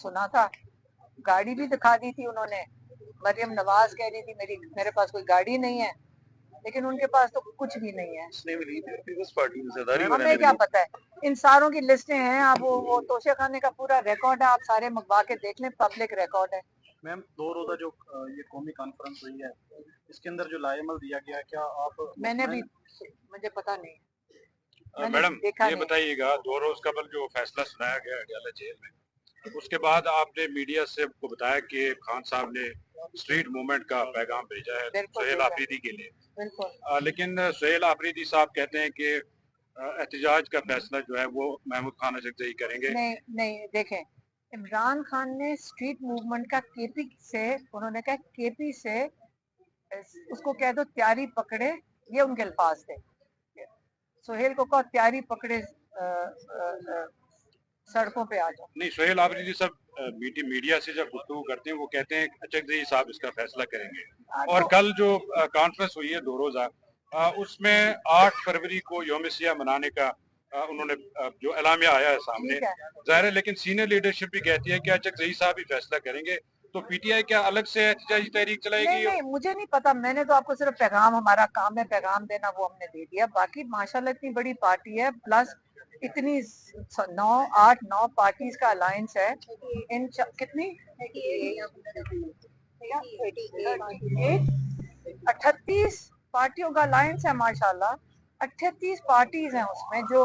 सुना था, गाड़ी भी दिखा दी थी उन्होंने। मरियम नवाज कह रही थी मेरे पास कोई गाड़ी नहीं है, लेकिन उनके पास तो कुछ भी नहीं है। हमें क्या पता है, इन सारों की लिस्टें हैं। आप वो तोशे खाने का पूरा रिकॉर्ड है, आप सारे मंगवा के देख लें, पब्लिक रिकॉर्ड है। मैम, 2 रोजा जो ये कौमी कॉन्फ्रेंस हुई है, इसके अंदर जो लाएमल दिया गया, क्या आप मैंने भी, मुझे पता नहीं, मैडम ये बताइएगा, 2 रोज कबल जो फैसला सुनाया गया अडयाला जेल में, उसके बाद आपने मीडिया से को बताया कि खान साहब ने स्ट्रीट मूवमेंट का पैगाम भेजा है सुहेल आफरीदी के लिए। लेकिन सुहेल आफरीदी साहब कहते हैं कि एहतजाज का फैसला जो है वो महमूद खान अजगजई करेंगे। नहीं देखें, इमरान खान ने स्ट्रीट मूवमेंट का केपी से, उन्होंने कहा केपी से उसको कह दो तैयारी पकड़े, ये उनके अल्फाज थे। सुहेल को कहो तैयारी पकड़े, सड़कों पे आ जाओ। नहीं, सुहेल आफरीदी साहब मीडिया से जब गुफ्तगू करते हैं वो कहते हैं अचकजई साहब इसका फैसला करेंगे। और कल जो कॉन्फ्रेंस हुई है 2 रोजा, उसमें 8 फरवरी को यौम सियाह मनाने का उन्होंने जो एलामिया आया है सामने, जाहिर है, लेकिन सीनियर लीडरशिप भी कहती है कि अचकजई साहब ही फैसला करेंगे। तो पीटीआई क्या अलग से एहतजाजी तहरीक चलाएगी? नहीं, मुझे नहीं पता, मैंने तो आपको सिर्फ पैगाम, हमारा काम है पैगाम देना, वो हमने दे दिया। बाकी माशाल्लाह इतनी बड़ी पार्टी है, प्लस इतनी 9 पार्टीज का अलायंस है। इन कितनी 38 पार्टियों का अलायंस है माशाल्लाह। 38 पार्टीज हैं उसमें जो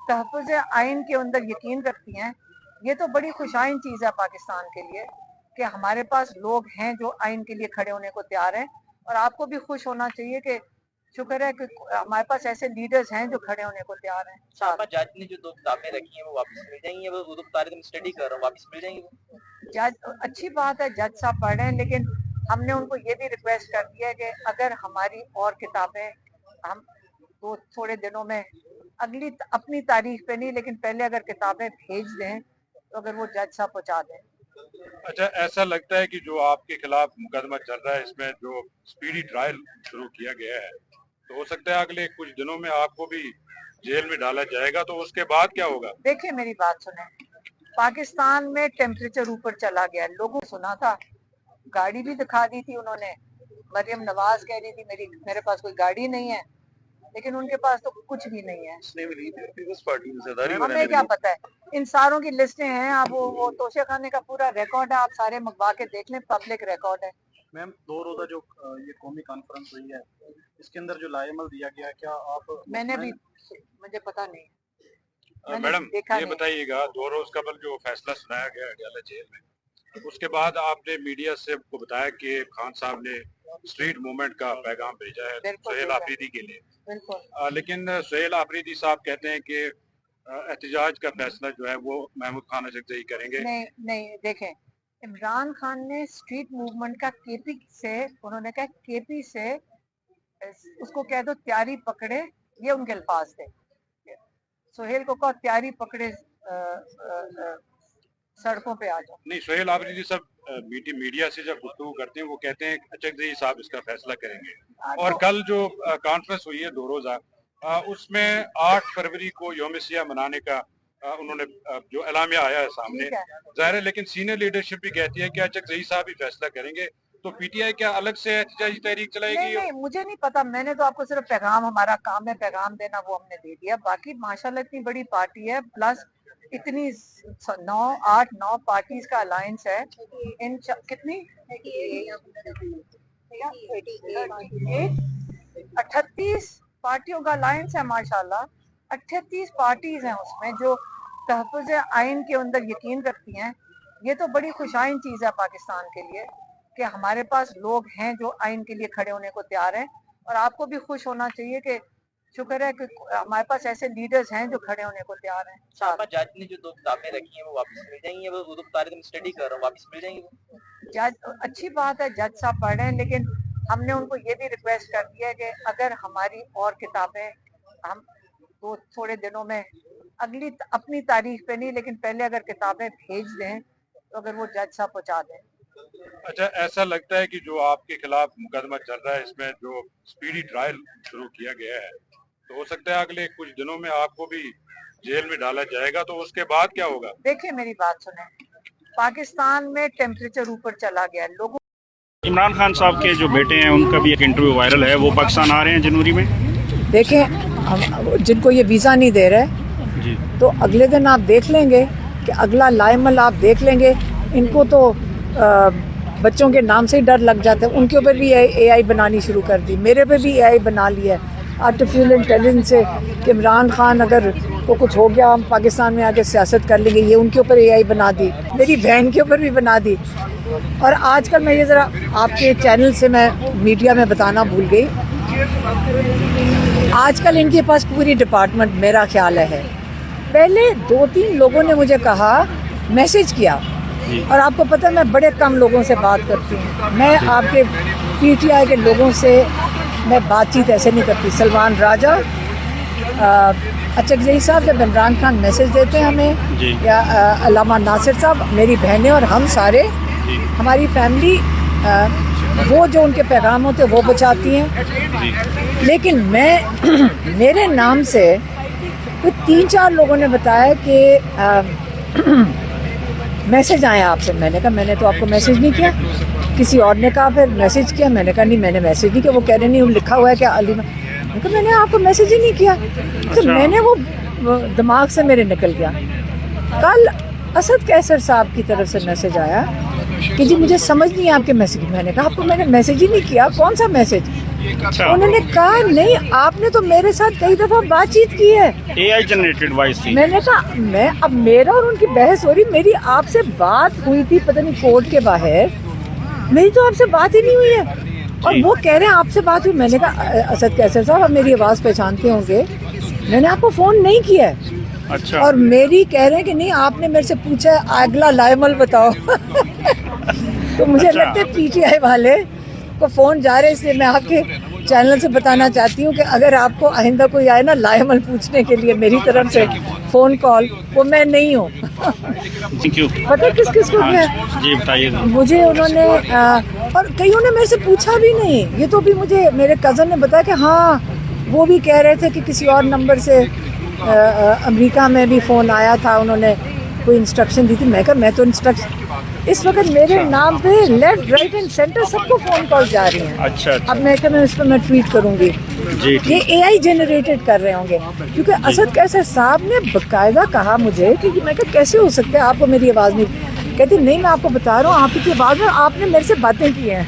तहफ़्फ़ुज़ आइन के अंदर यकीन रखती हैं। ये तो बड़ी खुशाइन चीज़ है पाकिस्तान के लिए कि हमारे पास लोग हैं जो आइन के लिए खड़े होने को तैयार हैं। और आपको भी खुश होना चाहिए कि शुक्र है कि हमारे पास ऐसे लीडर्स हैं जो खड़े होने को तैयार हैं। जज ने जो 2 किताबें रखी हैं वो वापस मिल जाएंगी? वो 2 किताबें मैं स्टडी कर रहा हूँ, वापस मिल जाएंगी वो? जज, अच्छी बात है, जज साहब पढ़ रहे हैं, लेकिन हमने उनको ये भी रिक्वेस्ट कर दिया है कि अगर हमारी और किताबें हम थोड़े दिनों में, अगली अपनी तारीख पे नहीं, लेकिन पहले अगर किताबें भेज दें तो अगर वो जज साहब पहुंचा दें। अच्छा, ऐसा लगता है कि जो आपके खिलाफ मुकदमा चल रहा है इसमें जो स्पीडी ट्रायल शुरू किया गया है, तो हो सकता है अगले कुछ दिनों में आपको भी जेल में डाला जाएगा, तो उसके बाद क्या होगा? देखिए मेरी बात सुने, पाकिस्तान में टेम्परेचर ऊपर चला गया, लोगों सुना था, गाड़ी भी दिखा दी थी उन्होंने। मरियम नवाज कह रही थी मेरे पास कोई गाड़ी नहीं है, लेकिन उनके पास तो कुछ भी नहीं है। हमें क्या पता है, इन सारों की लिस्टें हैं। आप वो तोशे खाने का पूरा रिकॉर्ड है, आप सारे मंगवा के देख लें, पब्लिक रिकॉर्ड है। मैम, 2 रोजा जो ये कौमी कॉन्फ्रेंस हुई है, इसके अंदर जो लाएमल दिया गया, क्या आप मैंने भी, मुझे पता नहीं, मैडम ये बताइएगा, 2 रोज कबल जो फैसला सुनाया गया अडयाला जेल में, उसके बाद आपने मीडिया से को बताया कि खान साहब ने स्ट्रीट मूवमेंट का पैगाम भेजा है सुहेल आफरीदी के लिए। लेकिन सुहेल आफरीदी साहब कहते हैं कि एहतजाज का फैसला जो है वो महमूद खान अजगजई करेंगे। नहीं देखें, इमरान खान ने स्ट्रीट मूवमेंट का केपी से, उन्होंने कहा केपी से उसको कह दो तैयारी पकड़े, ये उनके अल्फाज थे। सुहेल को कहो तैयारी पकड़े, सड़कों पे आ जाओ। नहीं, सुहेल आफरीदी साहब मीडिया से जब गुफ्तगू करते हैं वो कहते हैं अचकजई साहब इसका फैसला करेंगे। और कल जो कॉन्फ्रेंस हुई है 2 रोजा, उसमें 8 फरवरी को यौम सियाह मनाने का उन्होंने जो एलामिया आया है सामने, जाहिर है, लेकिन सीनियर लीडरशिप भी कहती है कि अचकजई साहब ही फैसला करेंगे। तो पीटीआई क्या अलग से एहतजाजी तहरीक चलाएगी? नहीं, मुझे नहीं पता, मैंने तो आपको सिर्फ पैगाम, हमारा काम है पैगाम देना, वो हमने दे दिया। बाकी माशाल्लाह इतनी बड़ी पार्टी है, प्लस इतनी 9 पार्टीज का अलायंस है। इन कितनी 38 पार्टियों का अलायंस है माशाल्लाह। 38 पार्टीज हैं उसमें जो तहफ़्फ़ुज़ आइन के अंदर यकीन रखती हैं। ये तो बड़ी खुशाइन चीज़ है पाकिस्तान के लिए कि हमारे पास लोग हैं जो आइन के लिए खड़े होने को तैयार हैं। और आपको भी खुश होना चाहिए कि शुक्र है कि हमारे पास ऐसे लीडर्स हैं जो खड़े होने को तैयार हैं। जज ने जो 2 किताबें रखी हैं वो वापस मिल जाएंगी? वो 2 किताबें मैं स्टडी कर रहा हूँ, वापस मिल जाएंगी वो? जज, अच्छी बात है, जज साहब पढ़ रहे हैं, लेकिन हमने उनको ये भी रिक्वेस्ट कर दिया है कि अगर हमारी और किताबें हम थोड़े दिनों में, अगली अपनी तारीख पे नहीं, लेकिन पहले अगर किताबें भेज दें तो अगर वो जज साहब पहुंचा दें। अच्छा, ऐसा लगता है कि जो आपके खिलाफ मुकदमा चल रहा है इसमें जो स्पीडी ट्रायल शुरू किया गया है, तो हो सकता है अगले कुछ दिनों में आपको भी जेल में डाला जाएगा, तो उसके बाद क्या होगा? देखिए मेरी बात सुने, पाकिस्तान में टेम्परेचर ऊपर चला गया है, लोगों इमरान खान साहब के जो बेटे हैं उनका भी एक इंटरव्यू वायरल है, वो पाकिस्तान आ रहे हैं जनवरी में। देखें, हम जिनको ये वीज़ा नहीं दे रहे जी तो अगले दिन आप देख लेंगे कि अगला लाइमल आप देख लेंगे। इनको तो बच्चों के नाम से ही डर लग जाता है। उनके ऊपर भी AI बनानी शुरू कर दी, मेरे पे भी AI बना लिया है आर्टिफिशियल इंटेलिजेंस से कि इमरान खान अगर को कुछ हो गया हम पाकिस्तान में आके सियासत कर लेंगे। ये उनके ऊपर AI बना दी, मेरी बहन के ऊपर भी बना दी। और आजकल मैं ये ज़रा आपके चैनल से मैं मीडिया में बताना भूल गई, आजकल इनके पास पूरी डिपार्टमेंट मेरा ख्याल है। पहले 2-3 लोगों ने मुझे कहा, मैसेज किया, और आपको पता है मैं बड़े कम लोगों से बात करती हूँ। मैं आपके PTI के लोगों से मैं बातचीत ऐसे नहीं करती। सलमान राजा, अचकजई साहब जब इमरान खान मैसेज देते हैं हमें, या अल्लामा नासिर साहब, मेरी बहनें और हम सारे, हमारी फैमिली, वो जो उनके पैगाम होते वो पहुँचाती हैं। लेकिन मैं मेरे नाम से कुछ 3-4 लोगों ने बताया कि मैसेज आए आपसे। मैंने कहा मैंने तो आपको मैसेज नहीं किया। किसी और ने कहा फिर मैसेज किया, मैंने कहा नहीं मैंने मैसेज नहीं किया। वो कह रहे नहीं लिखा हुआ है क्या अलीमा, मैंने कहा मैंने आपको मैसेज ही नहीं किया। तो मैंने वो दिमाग से मेरे निकल गया। कल असद कैसर साहब की तरफ से मैसेज आया कि जी मुझे समझ नहीं आपके मैसेज। मैंने कहा आपको मैंने मैसेज ही नहीं किया, कौन सा मैसेज? उन्होंने कहा नहीं आपने तो मेरे साथ कई दफ़ा बातचीत की है, AI जनरेटेड वॉइस थी। मैंने कहा मैं अब मेरा और उनकी बहस हो रही, मेरी आपसे बात हुई थी पता नहीं कोर्ट के बाहर, मेरी तो आपसे बात ही नहीं हुई है। और वो कह रहे हैं आपसे बात हुई। मैंने कहा असद कैसर साहब आप मेरी आवाज़ पहचानते होंगे, मैंने आपको फ़ोन नहीं किया है। अच्छा। और मेरी कह रहे हैं कि नहीं आपने मेरे से पूछा है अगला लाइमल बताओ। तो मुझे लगता है PTI वाले को फ़ोन जा रहे हैं, इसलिए मैं आपके चैनल से बताना चाहती हूँ कि अगर आपको आइंदा कोई आए ना लाइमल पूछने के लिए मेरी तरफ से फ़ोन कॉल, वो मैं नहीं हूँ। Thank you. पता है किस किस को मैं, जी बताइए। मुझे उन्होंने और कईयों ने मेरे से पूछा भी नहीं। ये तो भी मुझे मेरे कज़न ने बताया कि हाँ वो भी कह रहे थे कि किसी और नंबर से अमेरिका में भी फ़ोन आया था, उन्होंने कोई इंस्ट्रक्शन दी थी। मैं कहा मैं तो इंस्ट्रक्शन, इस वक्त मेरे नाम पे लेफ्ट राइट एंड सेंटर सबको फ़ोन कॉल जा रही हैं। अच्छा। अब मैं क्या मैं इस पर मैं ट्वीट करूँगी, जी ये AI जनरेटेड कर रहे होंगे। क्योंकि असद कैसर साहब ने बाकायदा कहा मुझे कि मैं क्या कैसे हो सकता है आपको मेरी आवाज़ नहीं, कहती नहीं मैं आपको बता रहा हूँ आपकी आवाज़ में आपने मेरे से बातें की हैं।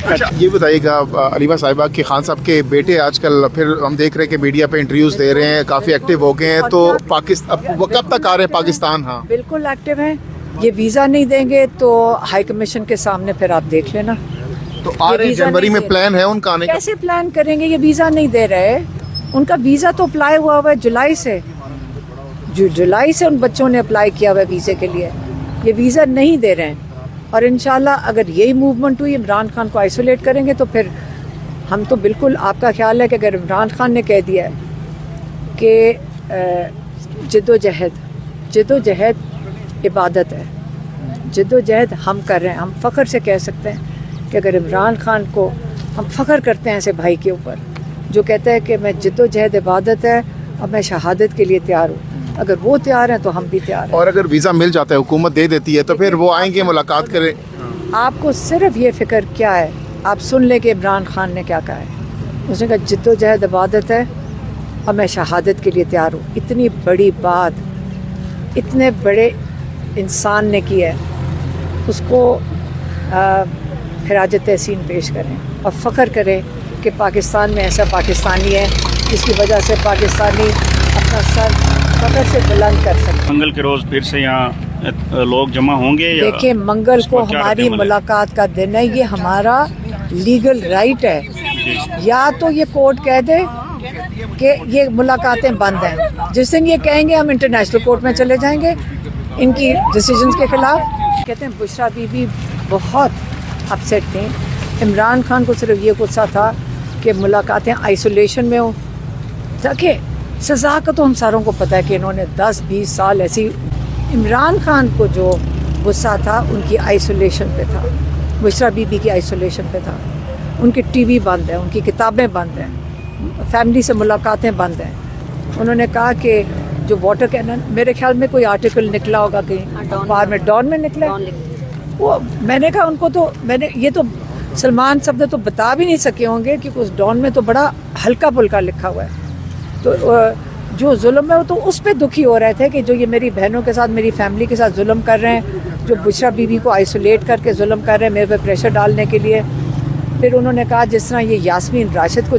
अच्छा ये बताइएगा अलीमा साहिबा कि खान साहब के बेटे आजकल फिर हम देख रहे हैं कि मीडिया पे इंटरव्यूज़ दे रहे हैं, काफ़ी एक्टिव हो गए हैं, तो पाकिस्तान वो कब तक आ रहे हैं पाकिस्तान? हाँ बिल्कुल एक्टिव हैं। ये वीज़ा नहीं देंगे तो हाई कमीशन के सामने फिर आप देख लेना। तो आ रहे जनवरी में प्लान है उनका आने का? कैसे प्लान करेंगे, ये वीज़ा नहीं दे रहे। उनका वीज़ा तो अप्लाई हुआ है जुलाई से, जुलाई से उन बच्चों ने अप्लाई किया हुआ है वीज़े के लिए, ये वीज़ा नहीं दे रहे हैं। और इंशाल्लाह अगर यही मूवमेंट हुई, इमरान खान को आइसोलेट करेंगे तो फिर हम तो बिल्कुल, आपका ख्याल है कि अगर इमरान खान ने कह दिया है कि जद्दोजहद इबादत है, जद्दोजहद हम कर रहे हैं, हम फ़ख्र से कह सकते हैं कि अगर इमरान खान को हम फ़ख्र करते हैं ऐसे भाई के ऊपर जो कहता है कि मैं जद्दोजहद इबादत है और मैं शहादत के लिए तैयार हूँ, अगर वो तैयार हैं तो हम भी तैयार हैं। और अगर वीज़ा मिल जाता है, हुकूमत दे देती है, तो फिर वो आएंगे मुलाकात करें। आपको सिर्फ ये फ़िक्र क्या है, आप सुन लें कि इमरान खान ने क्या कहा है। उसने कहा जद्दोजहद इबादत है और मैं शहादत के लिए तैयार हूँ। इतनी बड़ी बात इतने बड़े इंसान ने की है, उसको खिराज तहसीन पेश करें और फ़ख्र करें कि पाकिस्तान में ऐसा पाकिस्तानी है जिसकी वजह से पाकिस्तानी अपना सर फ़ख्र से बुलंद कर सकते। मंगल के रोज़ फिर से यहाँ लोग जमा होंगे? देखिए मंगल को हमारी मुलाकात का दिन है, ये हमारा लीगल राइट है। या तो ये कोर्ट कह दे कि ये मुलाकातें बंद हैं, जिस दिन ये कहेंगे हम इंटरनेशनल कोर्ट में चले जाएंगे इनकी डिसीजंस के खिलाफ। कहते हैं बुशरा बीबी बहुत अपसेट थी, इमरान खान को सिर्फ ये गुस्सा था कि मुलाकातें आइसोलेशन में हो। देखिए सज़ा का तो हम सारों को पता है कि इन्होंने 10-20 साल ऐसी, इमरान खान को जो गुस्सा था उनकी आइसोलेशन पे था, बुशरा बीबी की आइसोलेशन पे था। उनकी TV बंद है, उनकी किताबें बंद हैं, फैमिली से मुलाकातें बंद हैं। उन्होंने कहा कि जो वाटर कैनन, मेरे ख्याल में कोई आर्टिकल निकला होगा कहीं अखबार में, डॉन में निकला है। वो मैंने कहा उनको तो मैंने ये तो सलमान साहब ने तो बता भी नहीं सके होंगे कि उस डॉन में तो बड़ा हल्का फुल्का लिखा हुआ है। तो जो जुल्म है वो तो उस पर दुखी हो रहे थे कि जो ये मेरी बहनों के साथ, मेरी फैमिली के साथ जुल्म कर रहे हैं, जो बुशरा बीबी को आइसोलेट करके जुल्म कर रहे हैं मेरे पे प्रेशर डालने के लिए। फिर उन्होंने कहा जिस तरह ये यास्मीन राशिद को